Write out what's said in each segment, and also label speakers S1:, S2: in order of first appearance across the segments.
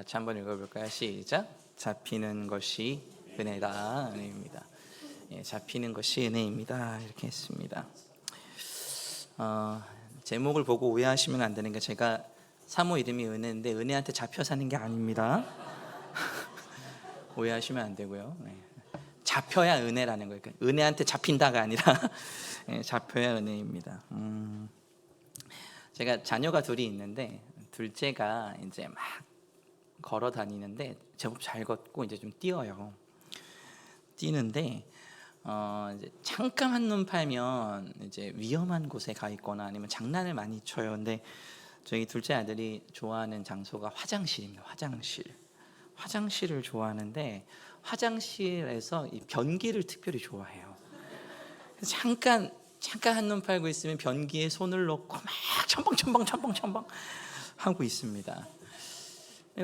S1: 같이 한번 읽어볼까요? 시작. 잡히는 것이 은혜다. 은혜입니다. 예, 잡히는 것이 은혜입니다. 이렇게 했습니다. 제목을 보고 오해하시면 안 되는 게, 제가 사모 이름이 은혜인데 은혜한테 잡혀 사는 게 아닙니다. 오해하시면 안 되고요. 네. 잡혀야 은혜라는 거예요. 그러니까 은혜한테 잡힌다가 아니라 네, 잡혀야 은혜입니다. 제가 자녀가 둘이 있는데, 둘째가 이제 막 걸어 다니는데 제법 잘 걷고 이제 좀 뛰어요. 뛰는데 이제 잠깐 한눈 팔면 이제 위험한 곳에 가 있거나 아니면 장난을 많이 쳐요. 근데 저희 둘째 아들이 좋아하는 장소가 화장실입니다. 화장실을 좋아하는데, 화장실에서 이 변기를 특별히 좋아해요. 그래서 잠깐 한눈 팔고 있으면 변기에 손을 넣고 막 첨벙 하고 있습니다.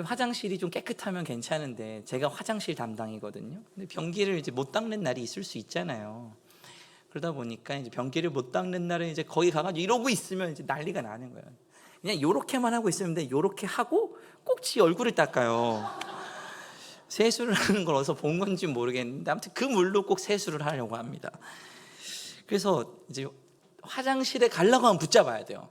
S1: 화장실이 좀 깨끗하면 괜찮은데, 제가 화장실 담당이거든요. 근데 변기를 이제 못 닦는 날이 있을 수 있잖아요. 그러다 보니까 이제 변기를 못 닦는 날은 이제 거기 가가지고 이러고 있으면 이제 난리가 나는 거예요. 그냥 요렇게만 하고 있으면 돼. 요렇게 하고 꼭 지 얼굴을 닦아요. 세수를 하는 걸 어디서 본 건지 모르겠는데, 아무튼 그 물로 꼭 세수를 하려고 합니다. 그래서 이제 화장실에 가려고 하면 붙잡아야 돼요.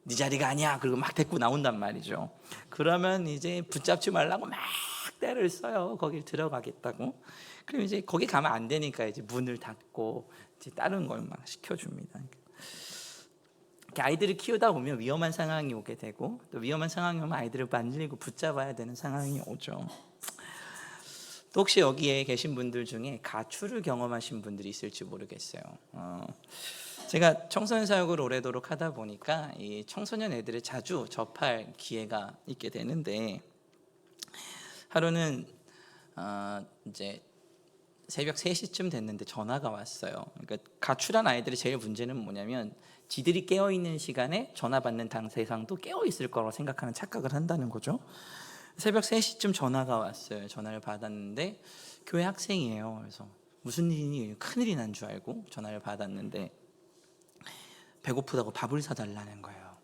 S1: 네 자리가 아니야. 그리고 막 데리고 나온단 말이죠. 그러면 이제 붙잡지 말라고 막 때를 써요. 거길 들어가겠다고. 그럼 이제 거기 가면 안 되니까 이제 문을 닫고 이제 다른 걸 막 시켜줍니다. 아이들을 키우다 보면 위험한 상황이 오게 되고, 또 위험한 상황이 오면 아이들을 만지고 붙잡아야 되는 상황이 오죠. 또 혹시 여기에 계신 분들 중에 가출을 경험하신 분들이 있을지 모르겠어요. 제가 청소년 사역을 오래도록 하다 보니까 이 청소년 애들을 자주 접할 기회가 있게 되는데, 하루는 이제 새벽 3시쯤 됐는데 전화가 왔어요. 그러니까 가출한 아이들의 제일 문제는 뭐냐면, 지들이 깨어있는 시간에 전화 받는 당사자도 깨어있을 거라고 생각하는 착각을 한다는 거죠. 새벽 3시쯤 전화가 왔어요. 전화를 받았는데 교회 학생이에요. 그래서 무슨 일이니, 큰일이 난 줄 알고 전화를 받았는데 배고프다고 밥을 사달라는 거예요.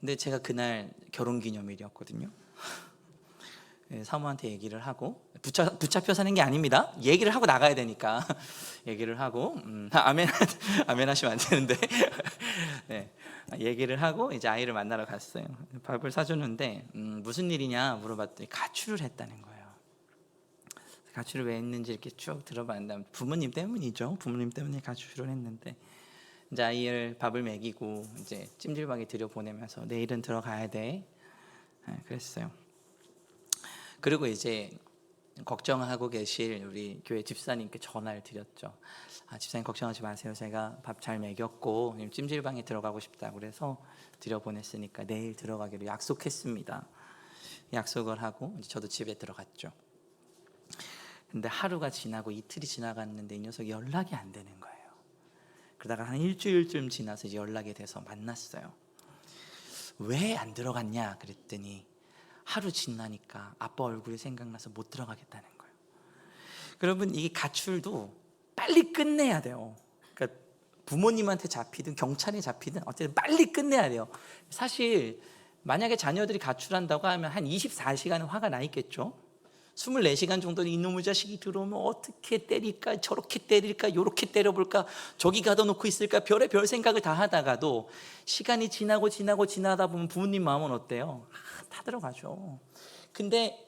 S1: 근데 제가 그날 결혼기념일이었거든요. 사모한테 얘기를 하고, 붙잡혀 사는 게 아닙니다. 얘기를 하고 나가야 되니까 얘기를 하고, 아멘 하시면 안 되는데 네, 얘기를 하고 이제 아이를 만나러 갔어요. 밥을 사주는데 무슨 일이냐 물어봤더니 가출을 했다는 거예요. 가출을 왜 했는지 이렇게 쭉 들어봤는데, 부모님 때문이죠. 부모님 때문에 가출을 했는데, 이제 아이를 밥을 먹이고 이제 찜질방에 들여보내면서 내일은 들어가야 돼, 그랬어요. 그리고 이제 걱정하고 계실 우리 교회 집사님께 전화를 드렸죠. 집사님 걱정하지 마세요. 제가 밥 잘 먹였고 찜질방에 들어가고 싶다고 그래서 들여보냈으니까 내일 들어가기로 약속했습니다. 약속을 하고 이제 저도 집에 들어갔죠. 근데 하루가 지나고 이틀이 지나갔는데 이 녀석이 연락이 안 되는 거예요. 그러다가 한 일주일쯤 지나서 이제 연락이 돼서 만났어요. 왜 안 들어갔냐 그랬더니, 하루 지나니까 아빠 얼굴이 생각나서 못 들어가겠다는 거예요. 여러분, 이게 가출도 빨리 끝내야 돼요. 그러니까 부모님한테 잡히든 경찰에 잡히든 어쨌든 빨리 끝내야 돼요. 사실 만약에 자녀들이 가출한다고 하면 한 24시간은 화가 나 있겠죠. 24시간 정도는 이놈의 자식이 들어오면 어떻게 때릴까, 저렇게 때릴까, 요렇게 때려볼까, 저기 가둬 놓고 있을까, 별의별 생각을 다 하다가도 시간이 지나다 보면 부모님 마음은 어때요? 다 들어가죠. 근데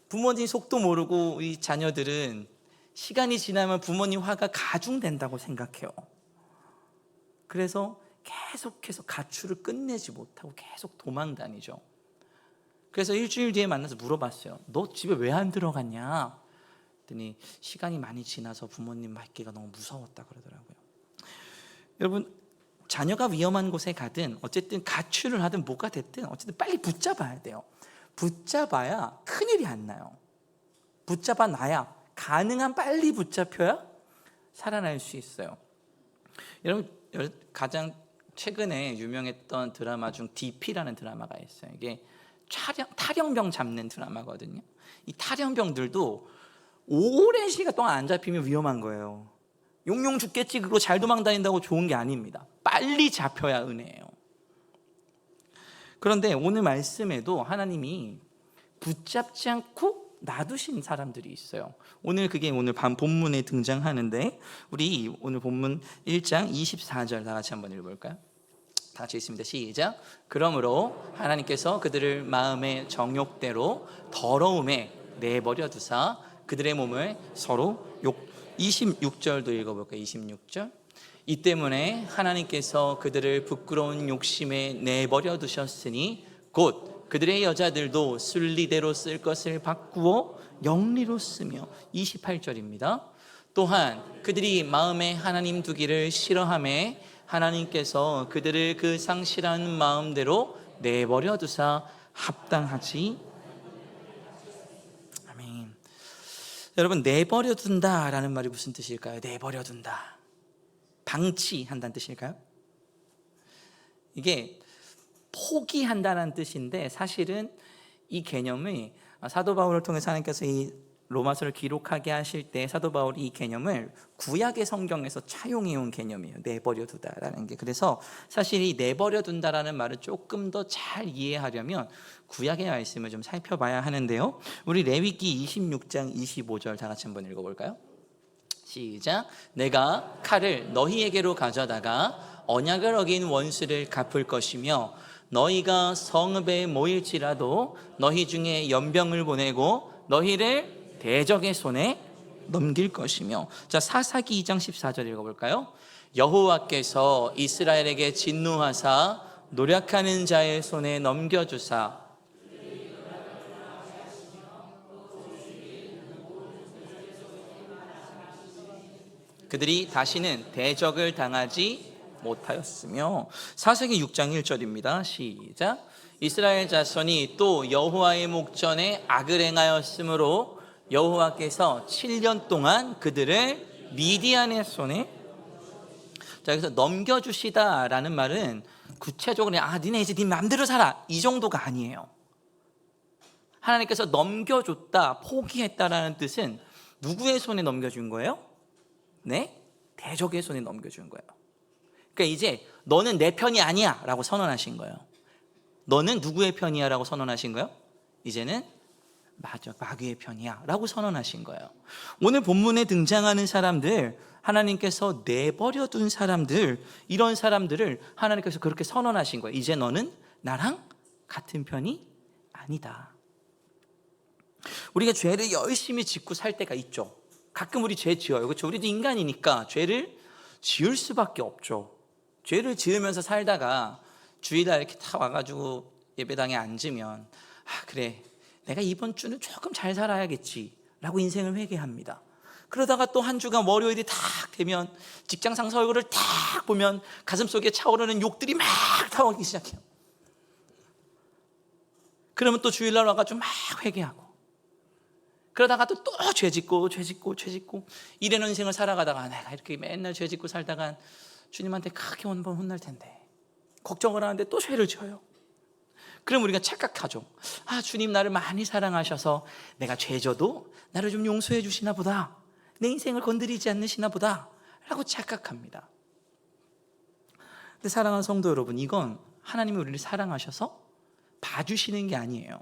S1: 부모님 속도 모르고 이 자녀들은 시간이 지나면 부모님 화가 가중된다고 생각해요. 그래서 계속해서 가출을 끝내지 못하고 계속 도망 다니죠. 그래서 일주일 뒤에 만나서 물어봤어요. 너 집에 왜 안 들어갔냐? 그랬더니 시간이 많이 지나서 부모님 맞기가 너무 무서웠다 그러더라고요. 여러분, 자녀가 위험한 곳에 가든 어쨌든 가출을 하든 뭐가 됐든 어쨌든 빨리 붙잡아야 돼요. 붙잡아야 큰일이 안 나요. 붙잡아 놔야, 가능한 빨리 붙잡혀야 살아날 수 있어요. 여러분, 가장 최근에 유명했던 드라마 중 DP라는 드라마가 있어요. 이게 탈영병 잡는 드라마거든요. 이 탈영병들도 오랜 시간 동안 안 잡히면 위험한 거예요. 용용 죽겠지, 그거 잘 도망 다닌다고 좋은 게 아닙니다. 빨리 잡혀야 은혜예요. 그런데 오늘 말씀에도 하나님이 붙잡지 않고 놔두신 사람들이 있어요. 오늘 그게 오늘 본문에 등장하는데, 우리 오늘 본문 1장 24절 다 같이 한번 읽어볼까요? 다 같이 읽습니다. 시작. 그러므로 하나님께서 그들을 마음의 정욕대로 더러움에 내버려 두사 그들의 몸을 서로 26절도 읽어볼까요? 26절. 이 때문에 하나님께서 그들을 부끄러운 욕심에 내버려 두셨으니 곧 그들의 여자들도 순리대로 쓸 것을 바꾸어 영리로 쓰며. 28절입니다. 또한 그들이 마음에 하나님 두기를 싫어하매 하나님께서 그들을 그 상실한 마음대로 내버려 두사 합당하지. 아멘. 여러분, 내버려 둔다라는 말이 무슨 뜻일까요? 내버려 둔다, 방치한다는 뜻일까요? 이게 포기한다는 뜻인데, 사실은 이 개념이 사도 바울을 통해서 하나님께서 이 로마서를 기록하게 하실 때 사도 바울이 이 개념을 구약의 성경에서 차용해 온 개념이에요. 내버려 두다라는 게. 그래서 사실 이 내버려 둔다라는 말을 조금 더 잘 이해하려면 구약의 말씀을 좀 살펴봐야 하는데요. 우리 레위기 26장 25절 다 같이 한번 읽어볼까요? 시작. 내가 칼을 너희에게로 가져다가 언약을 어긴 원수를 갚을 것이며 너희가 성읍에 모일지라도 너희 중에 연병을 보내고 너희를 대적의 손에 넘길 것이며. 자, 사사기 2장 14절 읽어볼까요? 여호와께서 이스라엘에게 진노하사 노력하는 자의 손에 넘겨주사 그들이 다시는 대적을 당하지 못하였으며. 사사기 6장 1절입니다. 시작. 이스라엘 자손이 또 여호와의 목전에 악을 행하였으므로 여호와께서 7년 동안 그들을 미디안의 손에. 자, 여기서 넘겨주시다라는 말은 구체적으로 니네 이제 네 맘대로 살아, 이 정도가 아니에요. 하나님께서 넘겨줬다, 포기했다라는 뜻은 누구의 손에 넘겨준 거예요? 네? 대적의 손에 넘겨준 거예요. 그러니까 이제 너는 내 편이 아니야 라고 선언하신 거예요. 너는 누구의 편이야 라고 선언하신 거예요? 이제는 맞아, 마귀의 편이야 라고 선언하신 거예요. 오늘 본문에 등장하는 사람들, 하나님께서 내버려 둔 사람들, 이런 사람들을 하나님께서 그렇게 선언하신 거예요. 이제 너는 나랑 같은 편이 아니다. 우리가 죄를 열심히 짓고 살 때가 있죠. 가끔 우리 죄 지어요. 그렇죠? 우리도 인간이니까 죄를 지을 수밖에 없죠. 죄를 지으면서 살다가 주일날 이렇게 다 와가지고 예배당에 앉으면 그래, 내가 이번 주는 조금 잘 살아야겠지 라고 인생을 회개합니다. 그러다가 또 한 주가 월요일이 탁 되면 직장 상사 얼굴을 탁 보면 가슴속에 차오르는 욕들이 막 타오르기 시작해요. 그러면 또 주일날 와가지고 막 회개하고, 그러다가 또 죄짓고 이래는 인생을 살아가다가 내가 이렇게 맨날 죄짓고 살다간 주님한테 크게 한번 혼날 텐데 걱정을 하는데 또 죄를 지어요. 그럼 우리가 착각하죠. 주님 나를 많이 사랑하셔서 내가 죄져도 나를 좀 용서해 주시나 보다, 내 인생을 건드리지 않으시나 보다 라고 착각합니다. 근데 사랑하는 성도 여러분, 이건 하나님이 우리를 사랑하셔서 봐주시는 게 아니에요.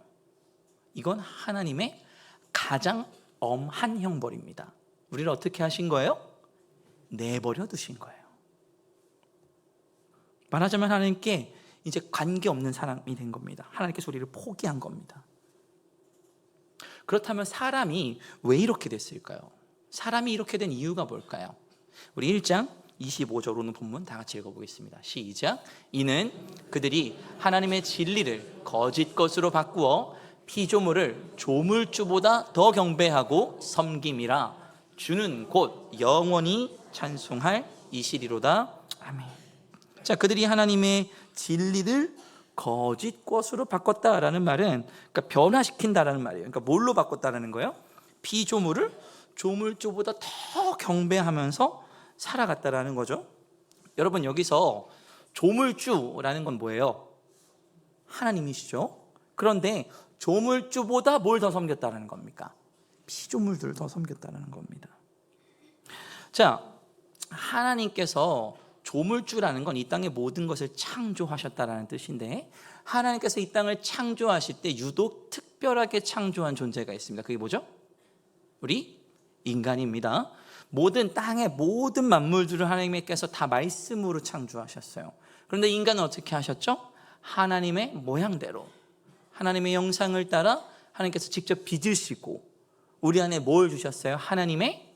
S1: 이건 하나님의 가장 엄한 형벌입니다. 우리를 어떻게 하신 거예요? 내버려 두신 거예요. 말하자면 하나님께 이제 관계없는 사람이 된 겁니다. 하나님께서 우리를 포기한 겁니다. 그렇다면 사람이 왜 이렇게 됐을까요? 사람이 이렇게 된 이유가 뭘까요? 우리 1장 25절 오는 본문 다 같이 읽어보겠습니다. 시작. 이는 그들이 하나님의 진리를 거짓 것으로 바꾸어 피조물을 조물주보다 더 경배하고 섬김이라. 주는 곧 영원히 찬송할 이시리로다. 아멘. 자, 그들이 하나님의 진리를 거짓 것으로 바꿨다라는 말은, 그러니까 변화시킨다라는 말이에요. 그러니까 뭘로 바꿨다라는 거예요? 피조물을 조물주보다 더 경배하면서 살아갔다라는 거죠. 여러분, 여기서 조물주라는 건 뭐예요? 하나님이시죠. 그런데 조물주보다 뭘 더 섬겼다는 겁니까? 피조물들을 더 섬겼다는 겁니다. 자, 하나님께서 조물주라는 건 이 땅의 모든 것을 창조하셨다라는 뜻인데, 하나님께서 이 땅을 창조하실 때 유독 특별하게 창조한 존재가 있습니다. 그게 뭐죠? 우리 인간입니다. 모든 땅의 모든 만물들을 하나님께서 다 말씀으로 창조하셨어요. 그런데 인간은 어떻게 하셨죠? 하나님의 모양대로, 하나님의 형상을 따라 하나님께서 직접 빚으시고 우리 안에 뭘 주셨어요? 하나님의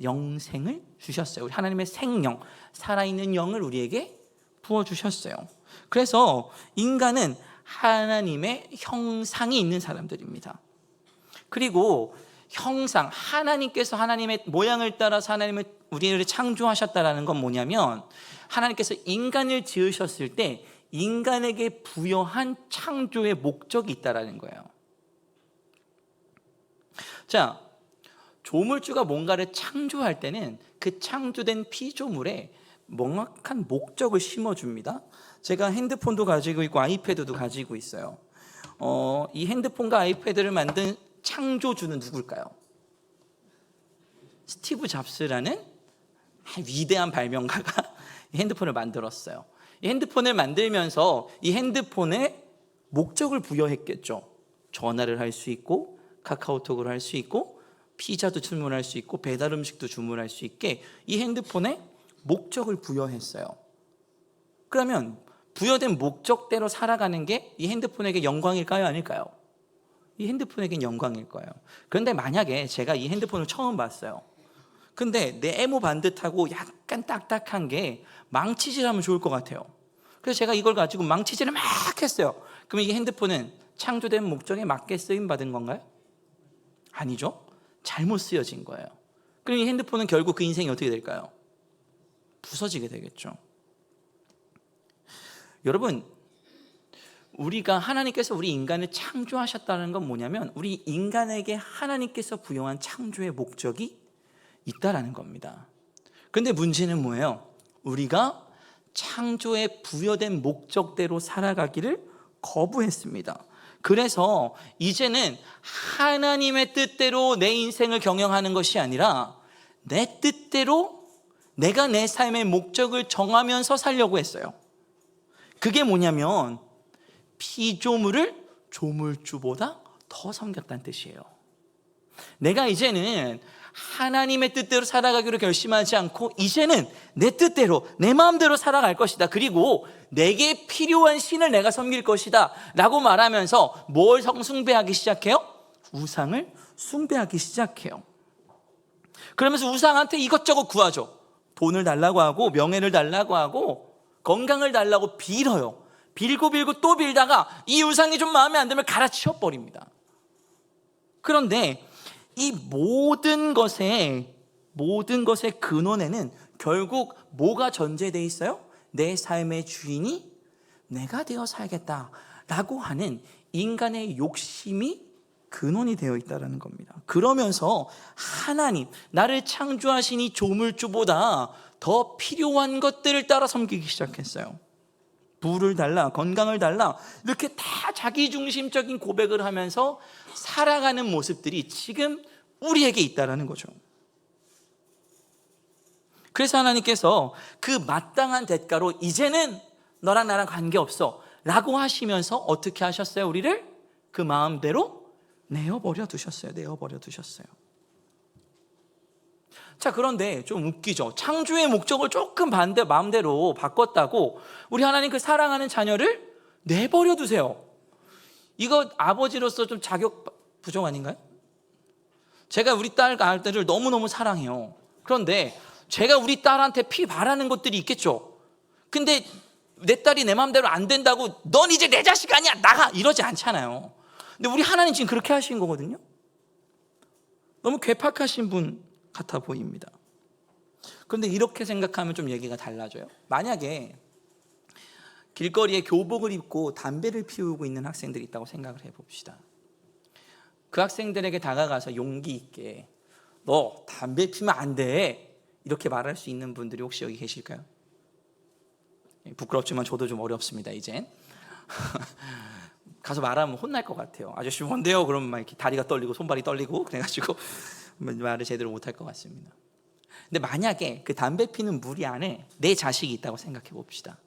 S1: 영생을 주셨어요. 우리 하나님의 생명, 살아있는 영을 우리에게 부어주셨어요. 그래서 인간은 하나님의 형상이 있는 사람들입니다. 그리고 형상, 하나님께서 하나님의 모양을 따라서 하나님을 우리를 창조하셨다는 건 뭐냐면, 하나님께서 인간을 지으셨을 때 인간에게 부여한 창조의 목적이 있다는 거예요. 자, 조물주가 뭔가를 창조할 때는 그 창조된 피조물에 명확한 목적을 심어줍니다. 제가 핸드폰도 가지고 있고 아이패드도 가지고 있어요. 이 핸드폰과 아이패드를 만든 창조주는 누굴까요? 스티브 잡스라는 위대한 발명가가 이 핸드폰을 만들었어요. 이 핸드폰을 만들면서 이 핸드폰에 목적을 부여했겠죠. 전화를 할 수 있고 카카오톡을 할 수 있고 피자도 주문할 수 있고 배달 음식도 주문할 수 있게 이 핸드폰에 목적을 부여했어요. 그러면 부여된 목적대로 살아가는 게 이 핸드폰에게 영광일까요? 아닐까요? 이 핸드폰에겐 영광일 거예요. 그런데 만약에 제가 이 핸드폰을 처음 봤어요. 근데 네모 반듯하고 약간 딱딱한 게 망치질하면 좋을 것 같아요. 그래서 제가 이걸 가지고 망치질을 막 했어요. 그럼 이 핸드폰은 창조된 목적에 맞게 쓰임받은 건가요? 아니죠. 잘못 쓰여진 거예요. 그럼 이 핸드폰은 결국 그 인생이 어떻게 될까요? 부서지게 되겠죠. 여러분, 우리가 하나님께서 우리 인간을 창조하셨다는 건 뭐냐면, 우리 인간에게 하나님께서 부여한 창조의 목적이 있다라는 겁니다. 그런데 문제는 뭐예요? 우리가 창조에 부여된 목적대로 살아가기를 거부했습니다. 그래서 이제는 하나님의 뜻대로 내 인생을 경영하는 것이 아니라 내 뜻대로 내가 내 삶의 목적을 정하면서 살려고 했어요. 그게 뭐냐면 피조물을 조물주보다 더 섬겼다는 뜻이에요. 내가 이제는 하나님의 뜻대로 살아가기로 결심하지 않고 이제는 내 뜻대로 내 마음대로 살아갈 것이다. 그리고 내게 필요한 신을 내가 섬길 것이다 라고 말하면서 뭘 숭배하기 시작해요? 우상을 숭배하기 시작해요. 그러면서 우상한테 이것저것 구하죠. 돈을 달라고 하고 명예를 달라고 하고 건강을 달라고 빌어요. 빌고 또 빌다가 이 우상이 좀 마음에 안 들면 갈아치워 버립니다. 그런데 이 모든 것의 근원에는 결국 뭐가 전제되어 있어요? 내 삶의 주인이 내가 되어 살겠다라고 하는 인간의 욕심이 근원이 되어 있다는 겁니다. 그러면서 하나님, 나를 창조하신 이 조물주보다 더 필요한 것들을 따라 섬기기 시작했어요. 부를 달라, 건강을 달라, 이렇게 다 자기중심적인 고백을 하면서 살아가는 모습들이 지금 우리에게 있다는 거죠. 그래서 하나님께서 그 마땅한 대가로 이제는 너랑 나랑 관계없어 라고 하시면서 어떻게 하셨어요? 우리를 그 마음대로 내어버려 두셨어요. 자, 그런데 좀 웃기죠. 창조의 목적을 조금 마음대로 바꿨다고 우리 하나님 그 사랑하는 자녀를 내버려 두세요. 이거 아버지로서 좀 자격 부정 아닌가요? 제가 우리 딸을 너무너무 사랑해요. 그런데 제가 우리 딸한테 바라는 것들이 있겠죠. 근데 내 딸이 내 마음대로 안 된다고 넌 이제 내 자식 아니야 나가 이러지 않잖아요. 근데 우리 하나님 지금 그렇게 하신 거거든요. 너무 괴팍하신 분 같아 보입니다. 그런데 이렇게 생각하면 좀 얘기가 달라져요. 만약에 길거리에 교복을 입고 담배를 피우고 있는 학생들이 있다고 생각을 해봅시다. 그 학생들에게 다가가서 용기 있게 너 담배 피면 안 돼 이렇게 말할 수 있는 분들이 혹시 여기 계실까요? 부끄럽지만 저도 좀 어렵습니다 이젠. 가서 말하면 혼날 것 같아요. 아저씨 뭔데요? 그러면 막 이렇게 다리가 떨리고 손발이 떨리고 그래가지고 말을 제대로 못할 것 같습니다. 근데 만약에 그 담배 피는 무리 안에 내 자식이 있다고 생각해 봅시다.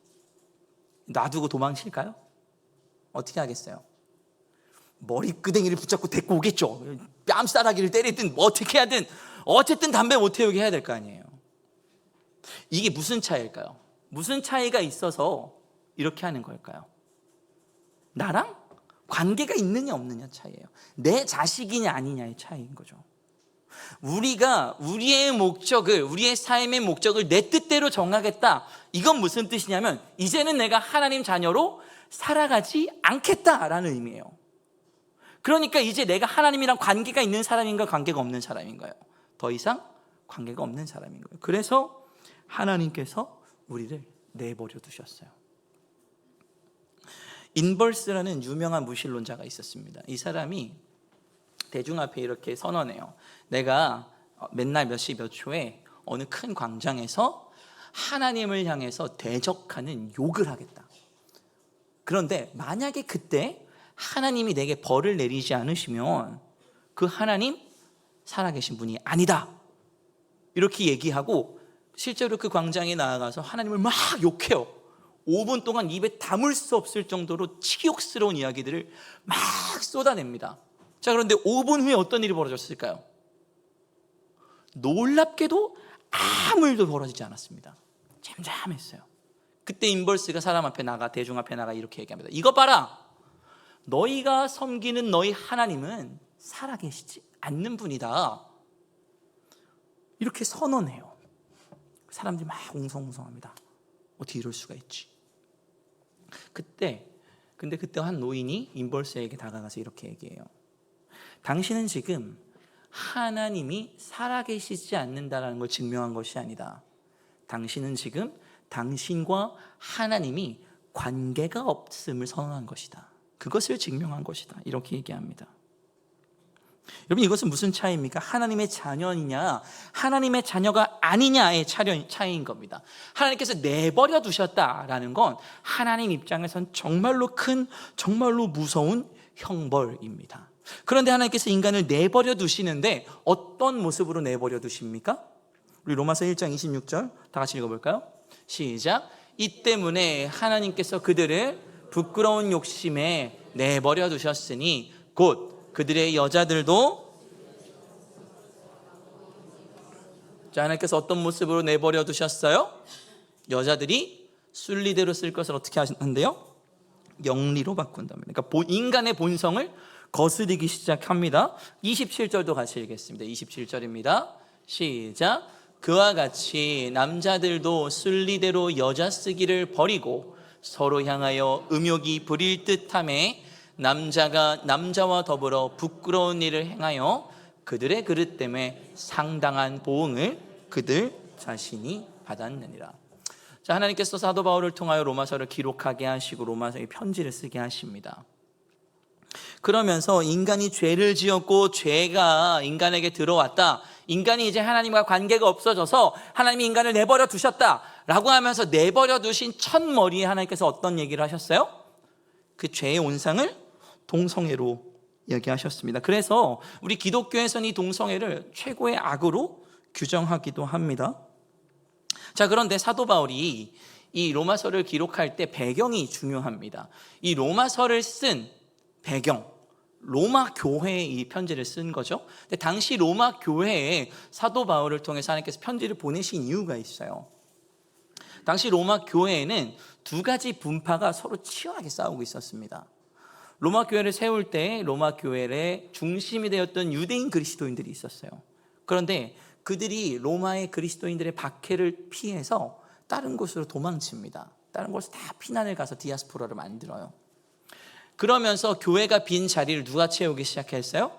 S1: 놔두고 도망칠까요? 어떻게 하겠어요? 머리끄댕이를 붙잡고 데리고 오겠죠. 뺨싸라기를 때리든 뭐 어떻게 하든 어쨌든 담배 못 태우게 해야 될 거 아니에요. 이게 무슨 차이일까요? 무슨 차이가 있어서 이렇게 하는 걸까요? 나랑 관계가 있느냐 없느냐 차이예요. 내 자식이냐 아니냐의 차이인 거죠. 우리가 우리의 목적을, 우리의 삶의 목적을 내 뜻대로 정하겠다. 이건 무슨 뜻이냐면 이제는 내가 하나님 자녀로 살아가지 않겠다라는 의미예요. 그러니까 이제 내가 하나님이랑 관계가 있는 사람인가 관계가 없는 사람인가요? 더 이상 관계가 없는 사람인 거예요. 그래서 하나님께서 우리를 내버려 두셨어요. 인벌스라는 유명한 무신론자가 있었습니다. 이 사람이 대중 앞에 이렇게 선언해요. 내가 맨날 몇 시 몇 초에 어느 큰 광장에서 하나님을 향해서 대적하는 욕을 하겠다. 그런데 만약에 그때 하나님이 내게 벌을 내리지 않으시면 그 하나님 살아계신 분이 아니다. 이렇게 얘기하고 실제로 그 광장에 나아가서 하나님을 막 욕해요. 5분 동안 입에 담을 수 없을 정도로 치욕스러운 이야기들을 막 쏟아냅니다. 자, 그런데 5분 후에 어떤 일이 벌어졌을까요? 놀랍게도 아무 일도 벌어지지 않았습니다. 잠잠했어요. 그때 인벌스가 사람 앞에 나가, 대중 앞에 나가 이렇게 얘기합니다. 이거 봐라, 너희가 섬기는 너희 하나님은 살아계시지 않는 분이다. 이렇게 선언해요. 사람들이 막 웅성웅성합니다. 어떻게 이럴 수가 있지? 근데 그때 한 노인이 인벌스에게 다가가서 이렇게 얘기해요. 당신은 지금 하나님이 살아계시지 않는다는 걸 증명한 것이 아니다. 당신은 지금 당신과 하나님이 관계가 없음을 선언한 것이다. 그것을 증명한 것이다. 이렇게 얘기합니다. 여러분, 이것은 무슨 차이입니까? 하나님의 자녀이냐 하나님의 자녀가 아니냐의 차이인 겁니다. 하나님께서 내버려 두셨다라는 건 하나님 입장에선 정말로 큰, 정말로 무서운 형벌입니다. 그런데 하나님께서 인간을 내버려 두시는데 어떤 모습으로 내버려 두십니까? 우리 로마서 1장 26절 다 같이 읽어볼까요? 시작. 이 때문에 하나님께서 그들을 부끄러운 욕심에 내버려 두셨으니 곧 그들의 여자들도, 자, 하나님께서 어떤 모습으로 내버려 두셨어요? 여자들이 순리대로 쓸 것을 어떻게 하는데요? 영리로 바꾼답니다. 그러니까 인간의 본성을 거스르기 시작합니다. 27절도 같이 읽겠습니다. 27절입니다. 시작. 그와 같이 남자들도 순리대로 여자 쓰기를 버리고 서로 향하여 음욕이 부릴 듯하며 남자가 남자와 더불어 부끄러운 일을 행하여 그들의 그릇 때문에 상당한 보응을 그들 자신이 받았느니라. 자, 하나님께서 사도 바울을 통하여 로마서를 기록하게 하시고 로마서의 편지를 쓰게 하십니다. 그러면서 인간이 죄를 지었고 죄가 인간에게 들어왔다, 인간이 이제 하나님과 관계가 없어져서 하나님이 인간을 내버려 두셨다라고 하면서 내버려 두신 첫 머리에 하나님께서 어떤 얘기를 하셨어요? 그 죄의 온상을 동성애로 얘기하셨습니다. 그래서 우리 기독교에서는 이 동성애를 최고의 악으로 규정하기도 합니다. 자, 그런데 사도 바울이 이 로마서를 기록할 때 배경이 중요합니다. 이 로마서를 쓴 배경, 로마 교회에 이 편지를 쓴 거죠. 근데 당시 로마 교회에 사도 바울을 통해서 하나님께서 편지를 보내신 이유가 있어요. 당시 로마 교회에는 두 가지 분파가 서로 치열하게 싸우고 있었습니다. 로마 교회를 세울 때 로마 교회의 중심이 되었던 유대인 그리스도인들이 있었어요. 그런데 그들이 로마의 그리스도인들의 박해를 피해서 다른 곳으로 도망칩니다. 다른 곳에 다 피난을 가서 디아스포라를 만들어요. 그러면서 교회가 빈 자리를 누가 채우기 시작했어요?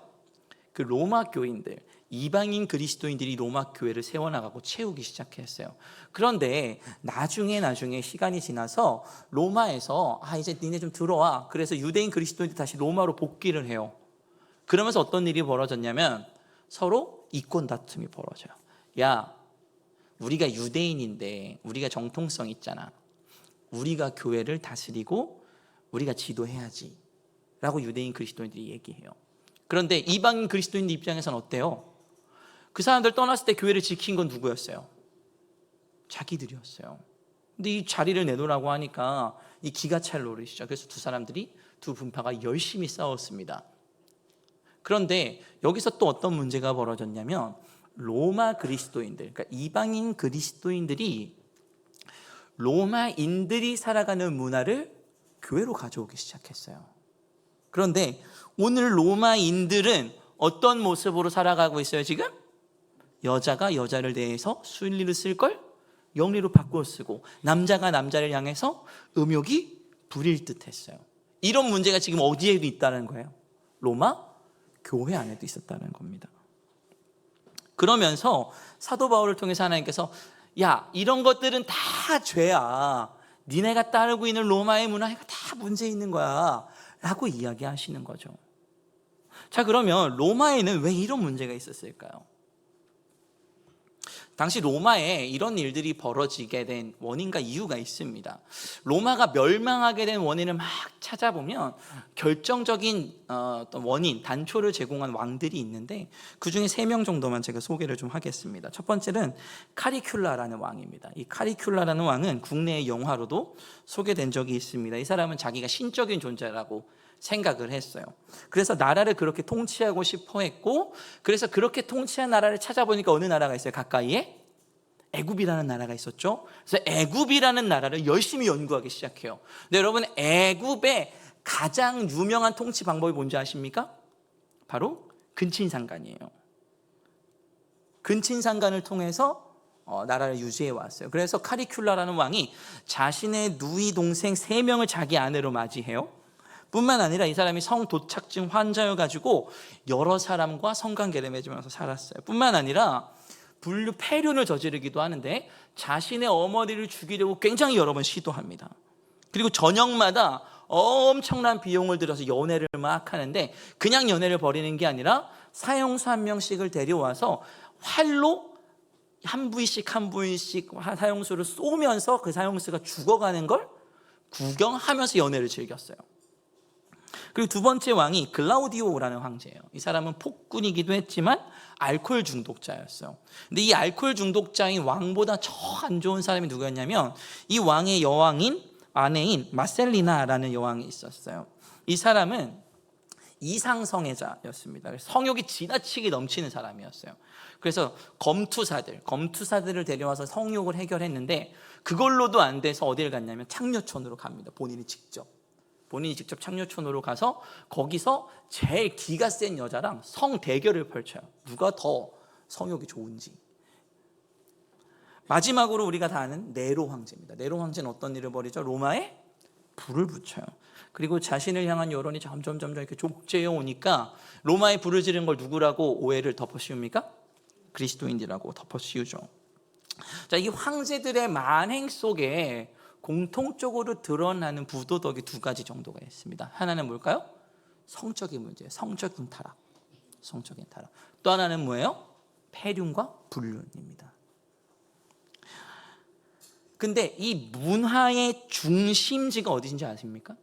S1: 그 로마 교인들, 이방인 그리스도인들이 로마 교회를 세워나가고 채우기 시작했어요. 그런데 나중에 시간이 지나서 로마에서 이제 니네 좀 들어와. 그래서 유대인 그리스도인들이 다시 로마로 복귀를 해요. 그러면서 어떤 일이 벌어졌냐면 서로 이권 다툼이 벌어져요. 야, 우리가 유대인인데 우리가 정통성 있잖아. 우리가 교회를 다스리고 우리가 지도해야지 라고 유대인 그리스도인들이 얘기해요. 그런데 이방인 그리스도인들 입장에서는 어때요? 그 사람들 떠났을 때 교회를 지킨 건 누구였어요? 자기들이었어요. 근데 이 자리를 내놓으라고 하니까 이 기가 찰 노릇이죠. 그래서 두 분파가 열심히 싸웠습니다. 그런데 여기서 또 어떤 문제가 벌어졌냐면 로마 그리스도인들, 그러니까 이방인 그리스도인들이 로마인들이 살아가는 문화를 교회로 가져오기 시작했어요. 그런데 오늘 로마인들은 어떤 모습으로 살아가고 있어요 지금? 여자가 여자를 대해서 순리를 쓸 걸 영리로 바꿔 쓰고, 남자가 남자를 향해서 음욕이 부릴 듯 했어요. 이런 문제가 지금 어디에도 있다는 거예요? 로마 교회 안에도 있었다는 겁니다. 그러면서 사도 바울을 통해서 하나님께서 야, 이런 것들은 다 죄야, 니네가 따르고 있는 로마의 문화가 다 문제 있는 거야 라고 이야기하시는 거죠. 자, 그러면 로마에는 왜 이런 문제가 있었을까요? 당시 로마에 이런 일들이 벌어지게 된 원인과 이유가 있습니다. 로마가 멸망하게 된 원인을 막 찾아보면 결정적인 어떤 원인, 단초를 제공한 왕들이 있는데 그 중에 3명 정도만 제가 소개를 좀 하겠습니다. 첫 번째는 카리큘라라는 왕입니다. 이 카리큘라라는 왕은 국내의 영화로도 소개된 적이 있습니다. 이 사람은 자기가 신적인 존재라고 생각을 했어요. 그래서 나라를 그렇게 통치하고 싶어 했고, 그래서 그렇게 통치한 나라를 찾아보니까 어느 나라가 있어요? 가까이에 애굽이라는 나라가 있었죠. 그래서 애굽이라는 나라를 열심히 연구하기 시작해요. 근데 여러분, 애굽의 가장 유명한 통치 방법이 뭔지 아십니까? 바로 근친상간이에요. 근친상간을 통해서 나라를 유지해 왔어요. 그래서 카리큘라라는 왕이 자신의 누이 동생 3명을 자기 아내로 맞이해요. 뿐만 아니라 이 사람이 성도착증 환자여가지고 여러 사람과 성관계를 맺으면서 살았어요. 뿐만 아니라 불륜, 폐륜을 저지르기도 하는데 자신의 어머니를 죽이려고 굉장히 여러 번 시도합니다. 그리고 저녁마다 엄청난 비용을 들여서 연애를 막 하는데, 그냥 연애를 벌이는 게 아니라 사형수 1명씩을 데려와서 활로 한 부위씩 한 부위씩 사형수를 쏘면서 그 사형수가 죽어가는 걸 구경하면서 연애를 즐겼어요. 그리고 두 번째 왕이 글라우디오라는 황제예요. 이 사람은 폭군이기도 했지만 알코올 중독자였어요. 근데 이 알코올 중독자인 왕보다 저 안 좋은 사람이 누구였냐면 이 왕의 여왕인 아내인 마셀리나라는 여왕이 있었어요. 이 사람은 이상성애자였습니다. 성욕이 지나치게 넘치는 사람이었어요. 그래서 검투사들을 데려와서 성욕을 해결했는데 그걸로도 안 돼서 어디를 갔냐면 창녀촌으로 갑니다. 본인이 직접 창녀촌으로 가서 거기서 제일 기가 센 여자랑 성 대결을 펼쳐요. 누가 더 성욕이 좋은지. 마지막으로 우리가 다 아는 네로 황제입니다. 네로 황제는 어떤 일을 벌이죠? 로마에 불을 붙여요. 그리고 자신을 향한 여론이 점점 이렇게 족제어 오니까 로마에 불을 지른 걸 누구라고 오해를 덮어씌웁니까? 그리스도인이라고 덮어씌우죠. 자, 이 황제들의 만행 속에 공통적으로 드러나는 부도덕이 2가지 정도가 있습니다. 하나는 뭘까요? 성적인 문제예요. 성적인 타락. 또 하나는 뭐예요? 폐륜과 불륜입니다. 근데 이 문화의 중심지가 어디인지 아십니까?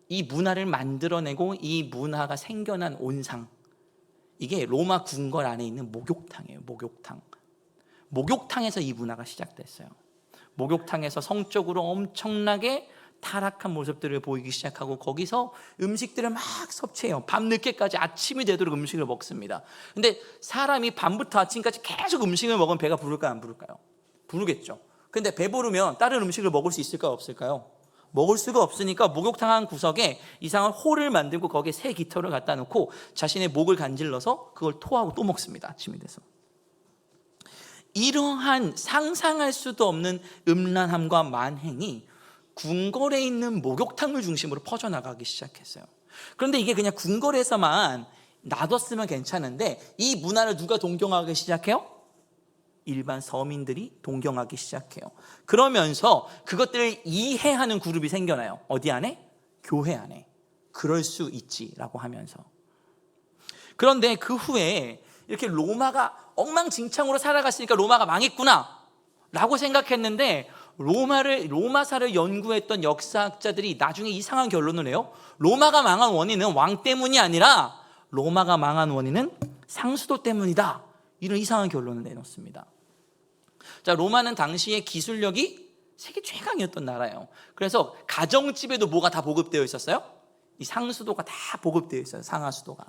S1: 이 문화를 만들어내고 이 문화가 생겨난 온상, 이게 로마 궁궐 안에 있는 목욕탕이에요. 목욕탕에서 이 문화가 시작됐어요. 목욕탕에서 성적으로 엄청나게 타락한 모습들을 보이기 시작하고 거기서 음식들을 막 섭취해요. 밤늦게까지 아침이 되도록 음식을 먹습니다. 근데 사람이 밤부터 아침까지 계속 음식을 먹으면 배가 부를까요? 안 부를까요? 부르겠죠. 근데 배부르면 다른 음식을 먹을 수 있을까요? 없을까요? 먹을 수가 없으니까 목욕탕 한 구석에 이상한 홀을 만들고 거기에 새 깃털을 갖다 놓고 자신의 목을 간질러서 그걸 토하고 또 먹습니다. 아침이 돼서. 이러한 상상할 수도 없는 음란함과 만행이 궁궐에 있는 목욕탕을 중심으로 퍼져나가기 시작했어요. 그런데 이게 그냥 궁궐에서만 놔뒀으면 괜찮은데 이 문화를 누가 동경하기 시작해요? 일반 서민들이 동경하기 시작해요. 그러면서 그것들을 이해하는 그룹이 생겨나요. 어디 안에? 교회 안에. 그럴 수 있지라고 하면서. 그런데 그 후에 이렇게 로마가 엉망진창으로 살아갔으니까 로마가 망했구나 라고 생각했는데, 로마사를 연구했던 역사학자들이 나중에 이상한 결론을 해요. 로마가 망한 원인은 왕 때문이 아니라 로마가 망한 원인은 상수도 때문이다, 이런 이상한 결론을 내놓습니다. 자, 로마는 당시에 기술력이 세계 최강이었던 나라예요. 그래서 가정집에도 뭐가 다 보급되어 있었어요? 이 상수도가 다 보급되어 있어요. 상하수도가.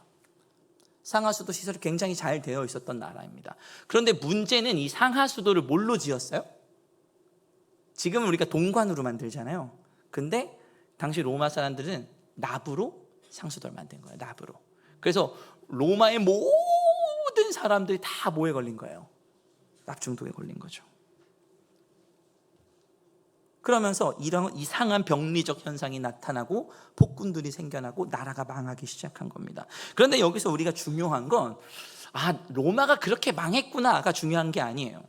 S1: 상하수도 시설이 굉장히 잘 되어 있었던 나라입니다. 그런데 문제는 이 상하수도를 뭘로 지었어요? 지금은 우리가 동관으로 만들잖아요. 근데 당시 로마 사람들은 납으로 상수도를 만든 거예요. 납으로. 그래서 로마의 모든 사람들이 다 뭐에 걸린 거예요? 납 중독에 걸린 거죠. 그러면서 이런 이상한 병리적 현상이 나타나고 폭군들이 생겨나고 나라가 망하기 시작한 겁니다. 그런데 여기서 우리가 중요한 건 로마가 그렇게 망했구나가 중요한 게 아니에요.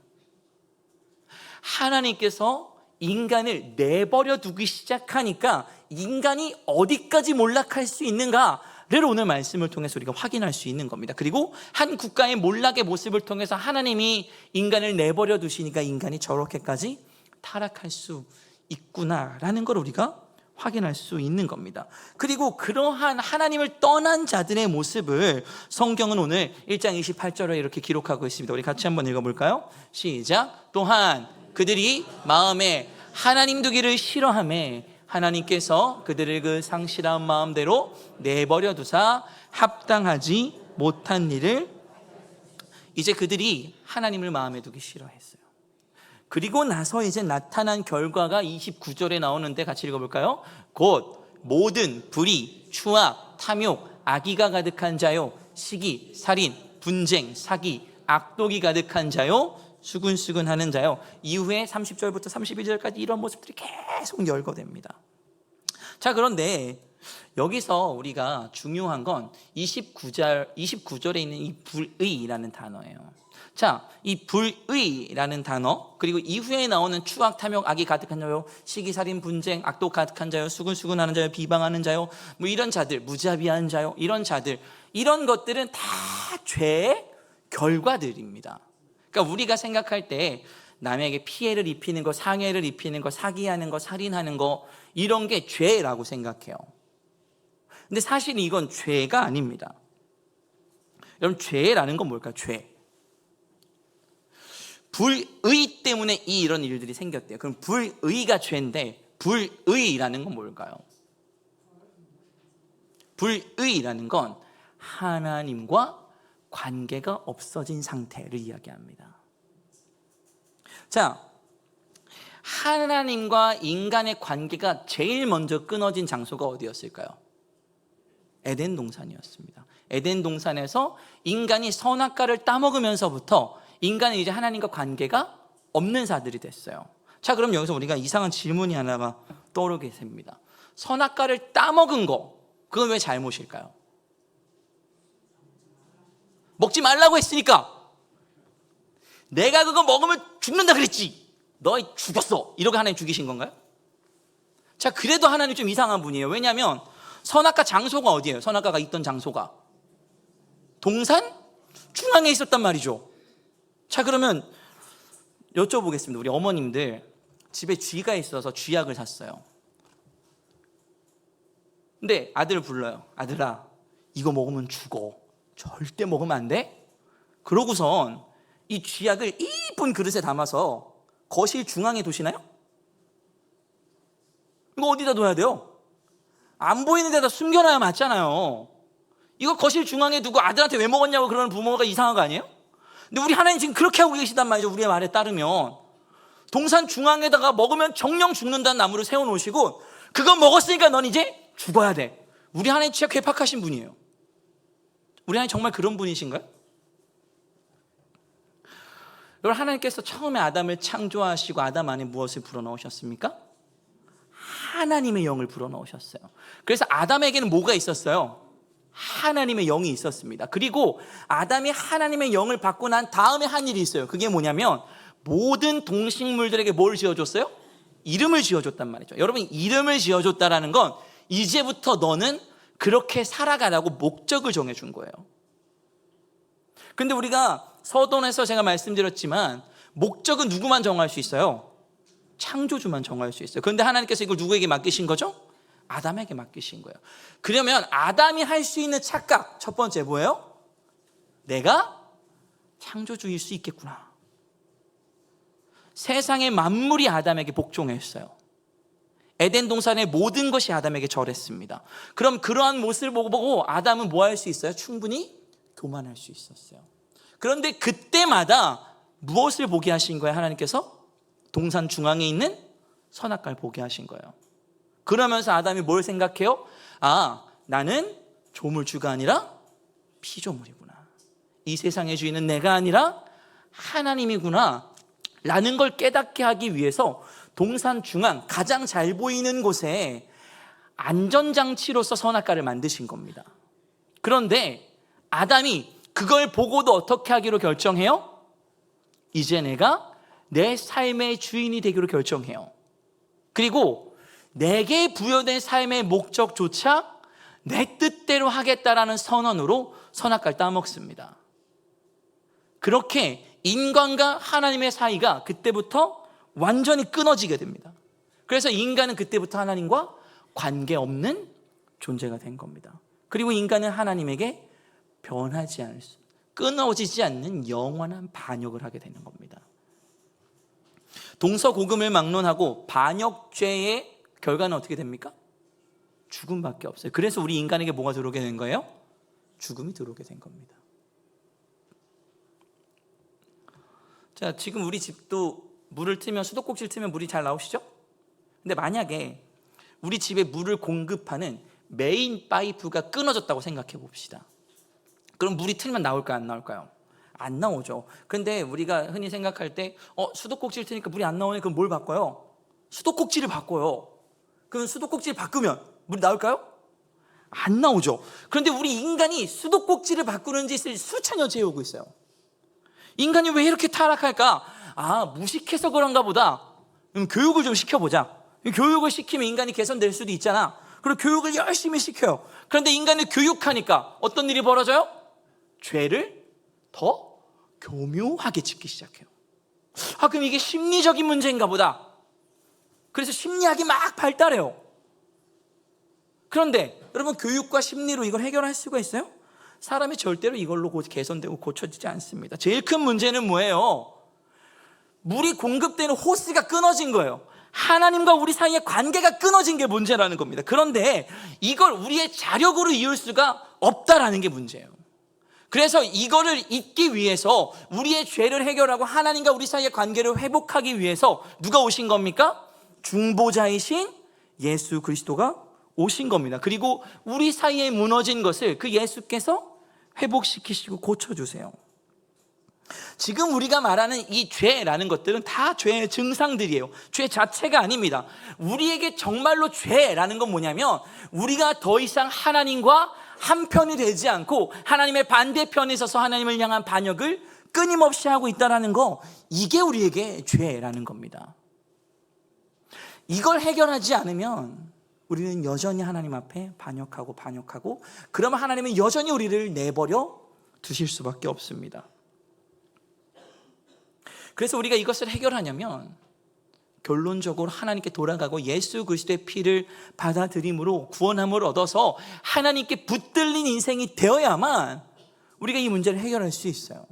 S1: 하나님께서 인간을 내버려 두기 시작하니까 인간이 어디까지 몰락할 수 있는가를 오늘 말씀을 통해서 우리가 확인할 수 있는 겁니다. 그리고 한 국가의 몰락의 모습을 통해서 하나님이 인간을 내버려 두시니까 인간이 저렇게까지 타락할 수 있구나라는 걸 우리가 확인할 수 있는 겁니다. 그리고 그러한 하나님을 떠난 자들의 모습을 성경은 오늘 1장 28절에 이렇게 기록하고 있습니다. 우리 같이 한번 읽어볼까요? 시작. 또한 그들이 마음에 하나님 두기를 싫어하며 하나님께서 그들을 그 상실한 마음대로 내버려 두사 합당하지 못한 일을, 이제 그들이 하나님을 마음에 두기 싫어했어요. 그리고 나서 이제 나타난 결과가 29절에 나오는데 같이 읽어볼까요? 곧 모든 불의, 추악, 탐욕, 악의가 가득한 자요, 시기, 살인, 분쟁, 사기, 악독이 가득한 자요, 수근수근하는 자요. 이후에 30절부터 32절까지 이런 모습들이 계속 열거됩니다. 자, 그런데 여기서 우리가 중요한 건 29절에 있는 이 불의라는 단어예요. 자, 이 불의라는 단어, 그리고 이후에 나오는 추악, 탐욕, 악이 가득한 자요, 시기, 살인, 분쟁, 악독 가득한 자요, 수근수근하는 자요, 비방하는 자요, 뭐 이런 자들, 무자비한 자요, 이런 자들, 이런 것들은 다 죄의 결과들입니다. 그러니까 우리가 생각할 때 남에게 피해를 입히는 거, 상해를 입히는 거, 사기하는 거, 살인하는 거, 이런 게 죄라고 생각해요. 근데 사실 이건 죄가 아닙니다. 여러분, 죄라는 건 뭘까요? 죄. 불의 때문에 이런 일들이 생겼대요. 그럼 불의가 죄인데 불의라는 건 뭘까요? 불의라는 건 하나님과 관계가 없어진 상태를 이야기합니다. 자, 하나님과 인간의 관계가 제일 먼저 끊어진 장소가 어디였을까요? 에덴 동산이었습니다. 에덴 동산에서 인간이 선악과를 따먹으면서부터 인간은 이제 하나님과 관계가 없는 자들이 됐어요. 자, 그럼 여기서 우리가 이상한 질문이 하나가 떠오르게 됩니다. 선악과를 따먹은 거, 그건 왜 잘못일까요? 먹지 말라고 했으니까. 내가 그거 먹으면 죽는다 그랬지. 너 죽였어. 이렇게 하나님 죽이신 건가요? 자, 그래도 하나님 좀 이상한 분이에요. 왜냐하면 선악과 장소가 어디예요? 선악과가 있던 장소가 동산 중앙에 있었단 말이죠. 자, 그러면 여쭤보겠습니다. 우리 어머님들 집에 쥐가 있어서 쥐약을 샀어요. 근데 아들을 불러요. 아들아, 이거 먹으면 죽어. 절대 먹으면 안 돼? 그러고선 이 쥐약을 이쁜 그릇에 담아서 거실 중앙에 두시나요? 이거 어디다 둬야 돼요? 안 보이는 데다 숨겨놔야 맞잖아요. 이거 거실 중앙에 두고 아들한테 왜 먹었냐고 그러는 부모가 이상한 거 아니에요? 근데 우리 하나님 지금 그렇게 하고 계시단 말이죠. 우리의 말에 따르면 동산 중앙에다가 먹으면 정령 죽는다는 나무를 세워놓으시고 그거 먹었으니까 넌 이제 죽어야 돼. 우리 하나님 진짜 괴팍하신 분이에요. 우리 하나님 정말 그런 분이신가요? 여러분, 하나님께서 처음에 아담을 창조하시고 아담 안에 무엇을 불어넣으셨습니까? 하나님의 영을 불어넣으셨어요. 그래서 아담에게는 뭐가 있었어요? 하나님의 영이 있었습니다. 그리고 아담이 하나님의 영을 받고 난 다음에 한 일이 있어요. 그게 뭐냐면 모든 동식물들에게 뭘 지어줬어요? 이름을 지어줬단 말이죠. 여러분, 이름을 지어줬다라는 건 이제부터 너는 그렇게 살아가라고 목적을 정해준 거예요. 근데 우리가 서론에서 제가 말씀드렸지만 목적은 누구만 정할 수 있어요? 창조주만 정할 수 있어요. 그런데 하나님께서 이걸 누구에게 맡기신 거죠? 아담에게 맡기신 거예요. 그러면 아담이 할 수 있는 착각, 첫 번째 뭐예요? 내가 창조주일 수 있겠구나. 세상의 만물이 아담에게 복종했어요. 에덴 동산의 모든 것이 아담에게 절했습니다. 그럼 그러한 모습을 보고 아담은 뭐 할 수 있어요? 충분히 교만할 수 있었어요. 그런데 그때마다 무엇을 보게 하신 거예요? 하나님께서 동산 중앙에 있는 선악과를 보게 하신 거예요. 그러면서 아담이 뭘 생각해요? 아, 나는 조물주가 아니라 피조물이구나. 이 세상의 주인은 내가 아니라 하나님이구나 라는 걸 깨닫게 하기 위해서 동산 중앙 가장 잘 보이는 곳에 안전장치로서 선악과를 만드신 겁니다. 그런데 아담이 그걸 보고도 어떻게 하기로 결정해요? 이제 내가 내 삶의 주인이 되기로 결정해요. 그리고 내게 부여된 삶의 목적조차 내 뜻대로 하겠다라는 선언으로 선악과를 따먹습니다. 그렇게 인간과 하나님의 사이가 그때부터 완전히 끊어지게 됩니다. 그래서 인간은 그때부터 하나님과 관계없는 존재가 된 겁니다. 그리고 인간은 하나님에게 변하지 않을 수, 끊어지지 않는 영원한 반역을 하게 되는 겁니다. 동서고금을 막론하고 반역죄의 결과는 어떻게 됩니까? 죽음밖에 없어요. 그래서 우리 인간에게 뭐가 들어오게 된 거예요? 죽음이 들어오게 된 겁니다. 자, 지금 우리 집도 물을 틀면, 수도꼭지를 틀면 물이 잘 나오시죠? 근데 만약에 우리 집에 물을 공급하는 메인 파이프가 끊어졌다고 생각해 봅시다. 그럼 물이 틀면 나올까요? 안 나올까요? 안 나오죠. 근데 우리가 흔히 생각할 때 수도꼭지를 트니까 물이 안 나오네. 그럼 뭘 바꿔요? 수도꼭지를 바꿔요. 그럼 수도꼭지를 바꾸면 물이 나올까요? 안 나오죠. 그런데 우리 인간이 수도꼭지를 바꾸는 짓을 수천 년째 해오고 있어요. 인간이 왜 이렇게 타락할까? 아, 무식해서 그런가 보다. 그럼 교육을 좀 시켜보자. 교육을 시키면 인간이 개선될 수도 있잖아. 그리고 교육을 열심히 시켜요. 그런데 인간을 교육하니까 어떤 일이 벌어져요? 죄를 더 교묘하게 짓기 시작해요. 아, 그럼 이게 심리적인 문제인가 보다. 그래서 심리학이 막 발달해요. 그런데 여러분, 교육과 심리로 이걸 해결할 수가 있어요? 사람이 절대로 이걸로 개선되고 고쳐지지 않습니다. 제일 큰 문제는 뭐예요? 물이 공급되는 호스가 끊어진 거예요. 하나님과 우리 사이의 관계가 끊어진 게 문제라는 겁니다. 그런데 이걸 우리의 자력으로 이을 수가 없다라는 게 문제예요. 그래서 이거를 잊기 위해서, 우리의 죄를 해결하고 하나님과 우리 사이의 관계를 회복하기 위해서 누가 오신 겁니까? 중보자이신 예수 그리스도가 오신 겁니다. 그리고 우리 사이에 무너진 것을 그 예수께서 회복시키시고 고쳐주세요. 지금 우리가 말하는 이 죄라는 것들은 다 죄의 증상들이에요. 죄 자체가 아닙니다. 우리에게 정말로 죄라는 건 뭐냐면, 우리가 더 이상 하나님과 한편이 되지 않고 하나님의 반대편에 서서 하나님을 향한 반역을 끊임없이 하고 있다는 거, 이게 우리에게 죄라는 겁니다. 이걸 해결하지 않으면 우리는 여전히 하나님 앞에 반역하고 그러면 하나님은 여전히 우리를 내버려 두실 수밖에 없습니다. 그래서 우리가 이것을 해결하냐면 결론적으로 하나님께 돌아가고 예수 그리스도의 피를 받아들임으로 구원함을 얻어서 하나님께 붙들린 인생이 되어야만 우리가 이 문제를 해결할 수 있어요.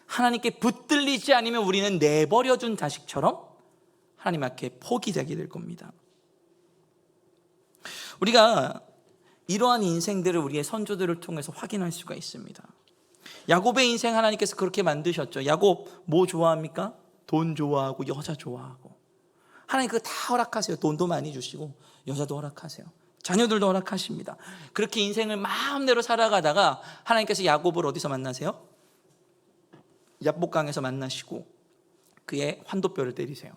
S1: 하나님께 붙들리지 않으면 우리는 내버려둔 자식처럼 하나님 앞에 포기되게 될 겁니다. 우리가 이러한 인생들을 우리의 선조들을 통해서 확인할 수가 있습니다. 야곱의 인생 하나님께서 그렇게 만드셨죠. 야곱 뭐 좋아합니까? 돈 좋아하고 여자 좋아하고. 하나님 그거 다 허락하세요. 돈도 많이 주시고 여자도 허락하세요. 자녀들도 허락하십니다. 그렇게 인생을 마음대로 살아가다가 하나님께서 야곱을 어디서 만나세요? 야복강에서 만나시고 그의 환도뼈를 때리세요.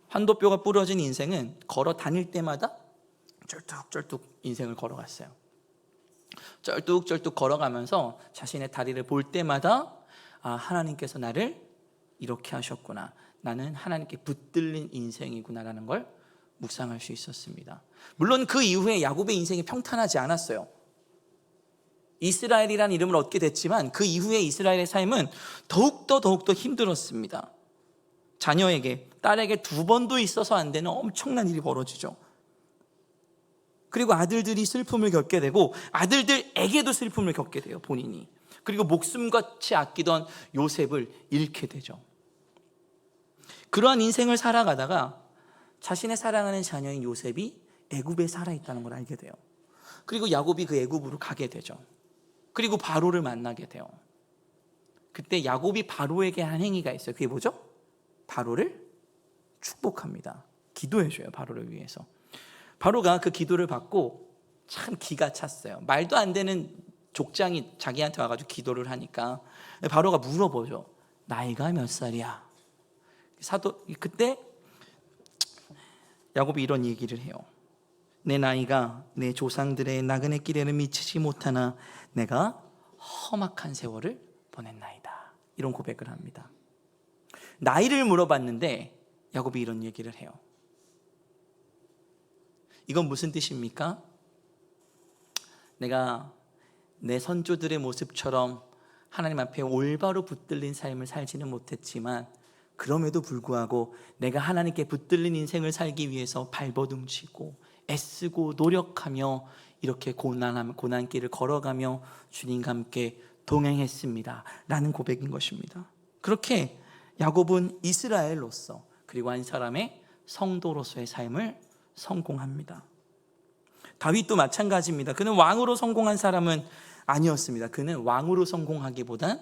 S1: 환도뼈가 부러진 인생은 걸어 다닐 때마다 쩔뚝쩔뚝 인생을 걸어갔어요. 쩔뚝쩔뚝 걸어가면서 자신의 다리를 볼 때마다 아, 하나님께서 나를 이렇게 하셨구나, 나는 하나님께 붙들린 인생이구나라는 걸 묵상할 수 있었습니다. 물론 그 이후에 야곱의 인생이 평탄하지 않았어요. 이스라엘이라는 이름을 얻게 됐지만 그 이후에 이스라엘의 삶은 더욱더 힘들었습니다. 자녀에게, 딸에게 두 번도 있어서 안 되는 엄청난 일이 벌어지죠. 그리고 아들들이 슬픔을 겪게 되고 아들들에게도 슬픔을 겪게 돼요, 본인이. 그리고 목숨같이 아끼던 요셉을 잃게 되죠. 그러한 인생을 살아가다가 자신의 사랑하는 자녀인 요셉이 애굽에 살아있다는 걸 알게 돼요. 그리고 야곱이 그 애굽으로 가게 되죠. 그리고 바로를 만나게 돼요. 그때 야곱이 바로에게 한 행위가 있어요. 그게 뭐죠? 바로를 축복합니다. 기도해줘요, 바로를 위해서. 바로가 그 기도를 받고 참 기가 찼어요. 말도 안 되는 족장이 자기한테 와가지고 기도를 하니까 바로가 물어보죠. 나이가 몇 살이야? 그때 야곱이 이런 얘기를 해요. 내 나이가 내 조상들의 나그네 길에는 미치지 못하나 내가 험악한 세월을 보냈나이다. 이런 고백을 합니다. 나이를 물어봤는데 야곱이 이런 얘기를 해요. 이건 무슨 뜻입니까? 내가 내 선조들의 모습처럼 하나님 앞에 올바로 붙들린 삶을 살지는 못했지만 그럼에도 불구하고 내가 하나님께 붙들린 인생을 살기 위해서 발버둥치고 애쓰고 노력하며 이렇게 고난길을 걸어가며 주님과 함께 동행했습니다 라는 고백인 것입니다. 그렇게 야곱은 이스라엘로서 그리고 한 사람의 성도로서의 삶을 성공합니다. 다윗도 마찬가지입니다. 그는 왕으로 성공한 사람은 아니었습니다. 그는 왕으로 성공하기보단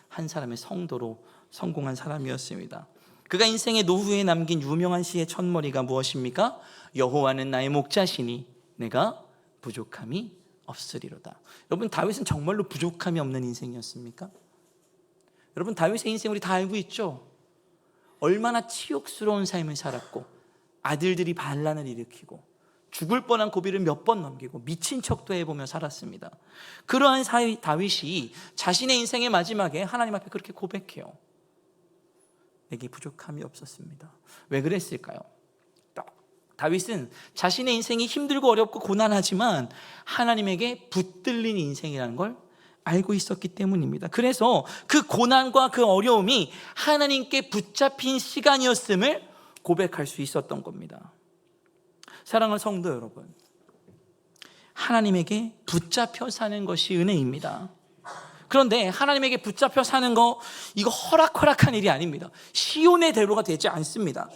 S1: 한 사람의 성도로 성공한 사람이었습니다. 그가 인생의 노후에 남긴 유명한 시의 첫머리가 무엇입니까? 여호와는 나의 목자시니 내가 부족함이 없으리로다. 여러분, 다윗은 정말로 부족함이 없는 인생이었습니까? 여러분, 다윗의 인생 우리 다 알고 있죠? 얼마나 치욕스러운 삶을 살았고 아들들이 반란을 일으키고 죽을 뻔한 고비를 몇 번 넘기고 미친 척도 해보며 살았습니다. 그러한 다윗이 자신의 인생의 마지막에 하나님 앞에 그렇게 고백해요. 내게 부족함이 없었습니다. 왜 그랬을까요? 다윗은 자신의 인생이 힘들고 어렵고 고난하지만 하나님에게 붙들린 인생이라는 걸 알고 있었기 때문입니다. 그래서 그 고난과 그 어려움이 하나님께 붙잡힌 시간이었음을 고백할 수 있었던 겁니다. 사랑하는 성도 여러분, 하나님에게 붙잡혀 사는 것이 은혜입니다. 그런데 하나님에게 붙잡혀 사는 거, 이거 허락한 일이 아닙니다. 시온의 대로가 되지 않습니다.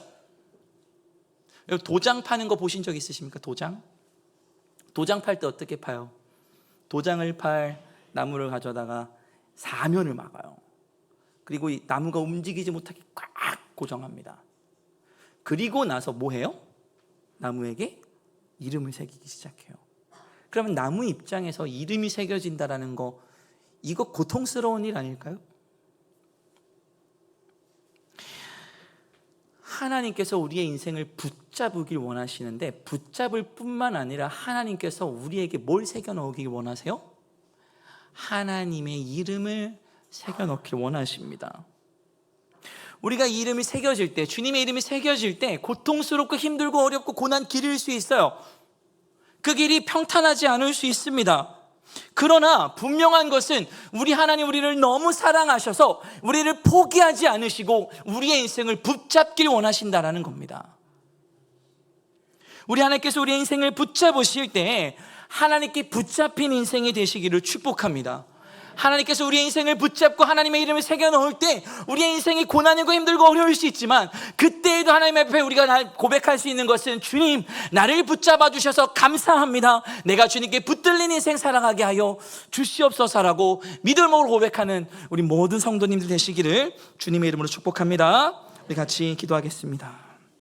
S1: 도장 파는 거 보신 적 있으십니까? 도장 팔 때 어떻게 파요? 도장을 팔 나무를 가져다가 사면을 막아요. 그리고 이 나무가 움직이지 못하게 꽉 고정합니다. 그리고 나서 뭐 해요? 나무에게 이름을 새기기 시작해요. 그러면 나무 입장에서 이름이 새겨진다라는 거, 이거 고통스러운 일 아닐까요? 하나님께서 우리의 인생을 붙잡으길 원하시는데 붙잡을 뿐만 아니라 하나님께서 우리에게 뭘 새겨 넣으길 원하세요? 하나님의 이름을 새겨 넣길 원하십니다. 우리가 이 이름이 새겨질 때, 주님의 이름이 새겨질 때 고통스럽고 힘들고 어렵고 고난 길일 수 있어요. 그 길이 평탄하지 않을 수 있습니다. 그러나 분명한 것은 우리 하나님 우리를 너무 사랑하셔서 우리를 포기하지 않으시고 우리의 인생을 붙잡길 원하신다라는 겁니다. 우리 하나님께서 우리의 인생을 붙잡으실 때 하나님께 붙잡힌 인생이 되시기를 축복합니다. 하나님께서 우리의 인생을 붙잡고 하나님의 이름을 새겨 넣을 때 우리의 인생이 고난이고 힘들고 어려울 수 있지만 그때에도 하나님 앞에 우리가 고백할 수 있는 것은 주님, 나를 붙잡아 주셔서 감사합니다. 내가 주님께 붙들린 인생 살아가게 하여 주시옵소서라고 믿음으로 고백하는 우리 모든 성도님들 되시기를 주님의 이름으로 축복합니다. 우리 같이 기도하겠습니다.